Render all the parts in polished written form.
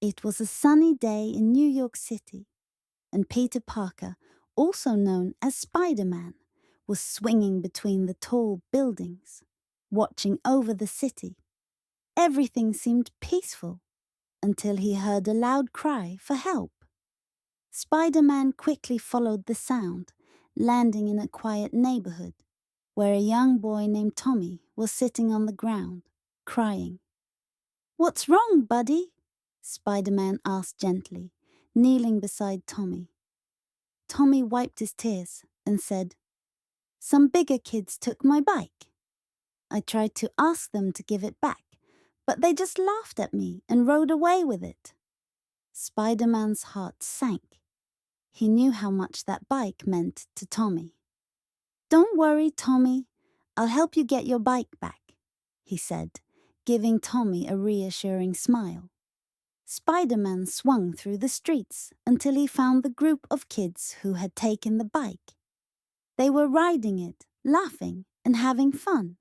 It was a sunny day in New York City, and Peter Parker, also known as Spider-Man, was swinging between the tall buildings, watching over the city. Everything seemed peaceful until he heard a loud cry for help. Spider-Man quickly followed the sound, landing in a quiet neighborhood where a young boy named Tommy was sitting on the ground, crying. "What's wrong, buddy?" Spider-Man asked gently, kneeling beside Tommy. Tommy wiped his tears and said, "Some bigger kids took my bike. I tried to ask them to give it back, but they just laughed at me and rode away with it." Spider-Man's heart sank. He knew how much that bike meant to Tommy. "Don't worry, Tommy. I'll help you get your bike back," he said, giving Tommy a reassuring smile. Spider-Man swung through the streets until he found the group of kids who had taken the bike. They were riding it, laughing and having fun.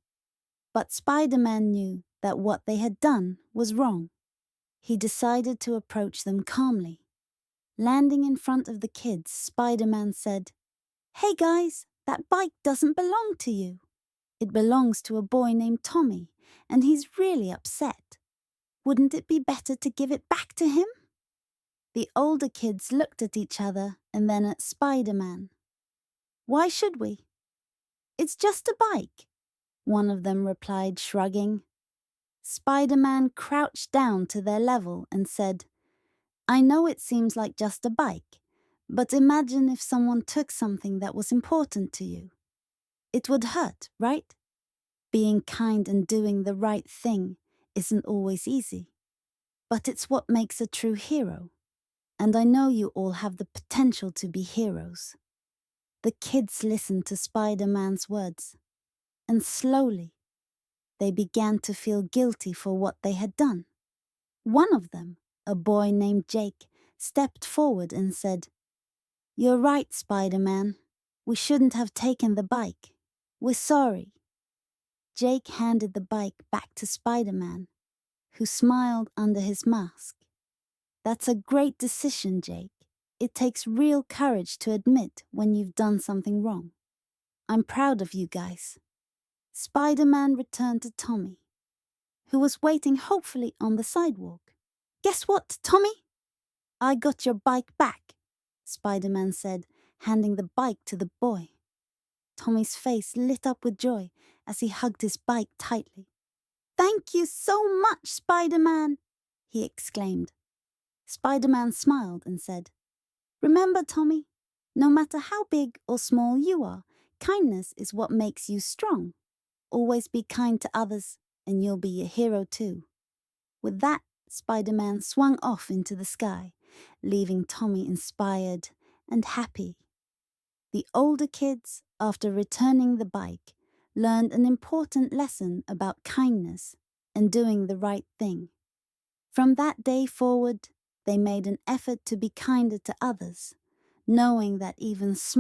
But Spider-Man knew that what they had done was wrong. He decided to approach them calmly. Landing in front of the kids, Spider-Man said, "Hey guys, that bike doesn't belong to you. It belongs to a boy named Tommy, and he's really upset. Wouldn't it be better to give it back to him?" The older kids looked at each other and then at Spider-Man. "Why should we?" "It's just a bike," one of them replied, shrugging. Spider-Man crouched down to their level and said, "I know it seems like just a bike, but imagine if someone took something that was important to you. It would hurt, right? Being kind and doing the right thing isn't always easy, but it's what makes a true hero. And I know you all have the potential to be heroes." The kids listened to Spider-Man's words, and slowly they began to feel guilty for what they had done. One of them, a boy named Jake, stepped forward and said, "You're right, Spider-Man. We shouldn't have taken the bike. We're sorry." Jake handed the bike back to Spider-Man, who smiled under his mask. "That's a great decision, Jake. It takes real courage to admit when you've done something wrong. I'm proud of you guys." Spider-Man returned to Tommy, who was waiting hopefully on the sidewalk. "Guess what, Tommy? I got your bike back," Spider-Man said, handing the bike to the boy. Tommy's face lit up with joy as he hugged his bike tightly. "Thank you so much, Spider-Man!" he exclaimed. Spider-Man smiled and said, "Remember, Tommy, no matter how big or small you are, kindness is what makes you strong. Always be kind to others, and you'll be a hero too." With that, Spider-Man swung off into the sky, leaving Tommy inspired and happy. The older kids, after returning the bike, learned an important lesson about kindness and doing the right thing. From that day forward, they made an effort to be kinder to others, knowing that even small